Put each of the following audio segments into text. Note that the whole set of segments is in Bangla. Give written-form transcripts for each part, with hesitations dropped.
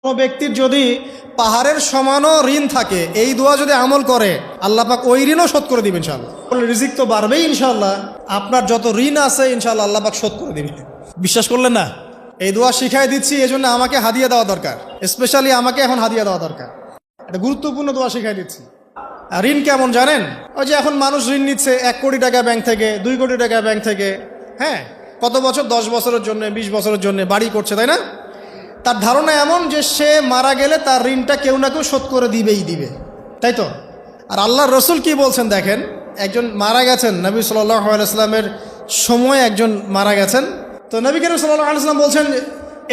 কোনো ব্যক্তির যদি পাহাড়ের সমানও ঋণ থাকে, এই দোয়া যদি আমল করে আল্লাহ পাক ওই ঋণও শোধ করে দিবেন ইনশাআল্লাহ। রিজিক তো বাড়বেই ইনশাআল্লাহ, আপনার যত ঋণ আছে ইনশাআল্লাহ আল্লাহ পাক শোধ করে দিবেন। বিশ্বাস করলেন না? এই দোয়া শিখাই দিচ্ছি, এই জন্য আমাকে হাদিয়া দেওয়া দরকার, স্পেশালি আমাকে এখন হাদিয়া দেওয়া দরকার। এটা গুরুত্বপূর্ণ দোয়া শিখাই দিচ্ছি। আর ঋণ কেমন জানেন? ওই যে এখন মানুষ ঋণ নিচ্ছে 1 কোটি টাকা ব্যাংক থেকে, 2 কোটি টাকা ব্যাংক থেকে, হ্যাঁ, কত বছর, 10 বছরের জন্য, 20 বছরের জন্য বাড়ি করছে, তাই না? তার ধারণা এমন যে সে মারা গেলে তার ঋণটা কেউ না কেউ শোধ করে দিবেই দিবে, তাই তো? আর আল্লাহর রসুল কি বলছেন দেখেন, একজন মারা গেছেন, নবী সাল্লাল্লাহু আলাইহি ওয়াসাল্লামের সময় একজন মারা গেছেন। তো নবী করিম সাল্লাল্লাহু আলাইহি ওয়াসাল্লাম বলছেন,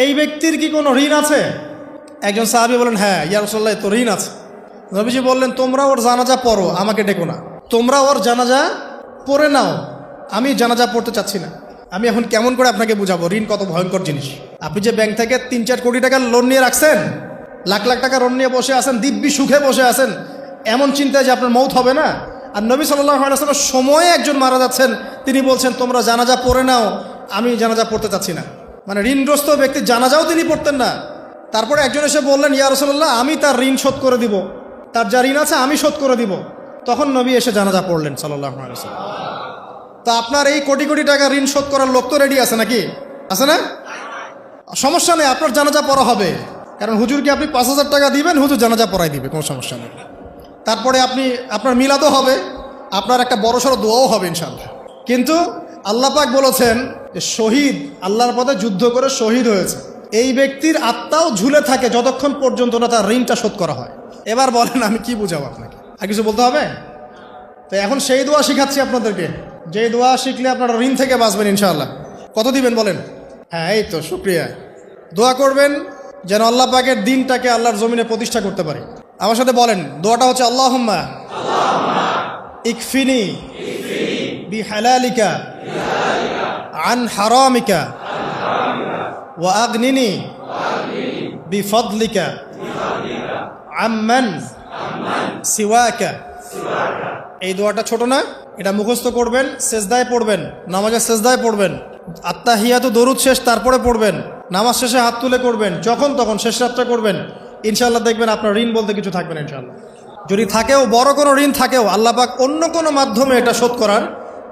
এই ব্যক্তির কি কোনো ঋণ আছে? একজন সাহাবী বলেন, হ্যাঁ ইয়া রাসূলুল্লাহ, তো ঋণ আছে। নবীজি বললেন, তোমরা ওর জানাজা পড়ো, আমাকে ডেকো না। তোমরা ওর জানাজা পড়ে নাও, আমি জানাজা পড়তে চাচ্ছি না। আমি এখন কেমন করে আপনাকে বুঝাবো ঋণ কত ভয়ঙ্কর জিনিস? আপনি যে ব্যাংক থেকে 3-4 কোটি টাকার লোন নিয়ে রাখছেন, লাখ লাখ টাকা লোন নিয়ে বসে আছেন, দিব্যি সুখে বসে আছেন, এমন চিন্তায় যে আপনার মৌত হবে না। আর নবী সাল্লাল্লাহু আলাইহি ওয়াসাল্লামের সময়ে একজন মারা যাচ্ছেন, তিনি বলছেন তোমরা জানাজা পড়ে নাও, আমি জানাজা পড়তে চাচ্ছি না। মানে ঋণগ্রস্ত ব্যক্তির জানাজাও তিনি পড়তেন না। তারপরে একজন এসে বললেন, ইয়া রাসূলুল্লাহ, আমি তার ঋণ শোধ করে দিব, তার যা ঋণ আছে আমি শোধ করে দিব। তখন নবী এসে জানাজা পড়লেন সাল্লাল্লাহু আলাইহি ওয়াসাল্লাম। তা আপনার এই কোটি কোটি টাকা ঋণ শোধ করার লোক তো রেডি আছে নাকি? আছে না? সমস্যা নেই, আপনার জানাজা পড়া হবে। কারণ হুজুরকে আপনি 5,000 টাকা দিবেন, হুজুর জানাজা পড়াই দিবে, কোনো সমস্যা নেই। তারপরে আপনার মিলাদও হবে, আপনার একটা বড়সড় দোয়াও হবে ইনশাআল্লাহ। কিন্তু আল্লাহ পাক বলেছেন যে শহীদ, আল্লাহর পথে যুদ্ধ করে শহীদ হয়েছে, এই ব্যক্তির আত্মাও ঝুলে থাকে যতক্ষণ পর্যন্ত না তার ঋণটা শোধ করা হয়। এবার বলেন আমি কি বুঝাবো আপনাকে? আর কিছু বলতে হবে? তো এখন সেই দোয়া শিখাচ্ছি আপনাদেরকে, যে দোয়া শিখলে আপনারা ঋণ থেকে বাঁচবেন ইনশাআল্লাহ। কত দিবেন বলেন? হ্যাঁ, এই তো, শুকরিয়া। দোয়া করবেন যেন আল্লাহ পাকের দিনটাকে আল্লাহর জমিনে প্রতিষ্ঠা করতে পারে। আমার সাথে বলেন, দোয়াটা হচ্ছে আল্লাহুম্মা ইকফিনি বিহালালিকা আন হারামিকা ওয়া আগনিনি বিফদলিকা আম্মান সিওয়াকা। এই দোয়াটা ছোট না, এটা মুখস্থ করবেন, সেজদায় পড়বেন, নামাজের সেজদায় পড়বেন, আত্তাহিয়াতু দরুদ শেষ তারপরে পড়বেন, নামাজ শেষে হাত তুলে করবেন, যখন তখন শেষ রাতটা করবেন। ইনশাআল্লাহ দেখবেন আপনার ঋণ বলতে কিছু থাকবে না ইনশাআল্লাহ। যদি থাকেও, বড় কোনো ঋণ থাকেও, আল্লাহ পাক অন্য কোনো মাধ্যমে এটা শোধ করার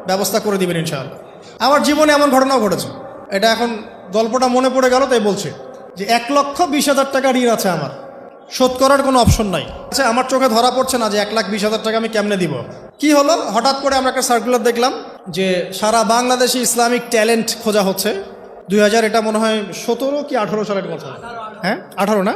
ব্যবস্থা করে দিবেন ইনশাআল্লাহ। আমার জীবনে এমন ঘটনাও ঘটেছে, এটা এখন গল্পটা মনে পড়ে গেল তাই বলছে, যে 1,20,000 টাকা ঋণ আছে আমার, শোধ করার কোনো অপশন নাই। আচ্ছা, আমার চোখে ধরা পড়ছে না যে 1,20,000 টাকা আমি কেমনে দিব। কি হলো, হঠাৎ করে আমরা একটা সার্কুলার দেখলাম যে সারা বাংলাদেশে ইসলামিক ট্যালেন্ট খোঁজা হচ্ছে। 2000 এটা মনে হয় 17 কি 18 সালের কথা, হ্যাঁ 18 না?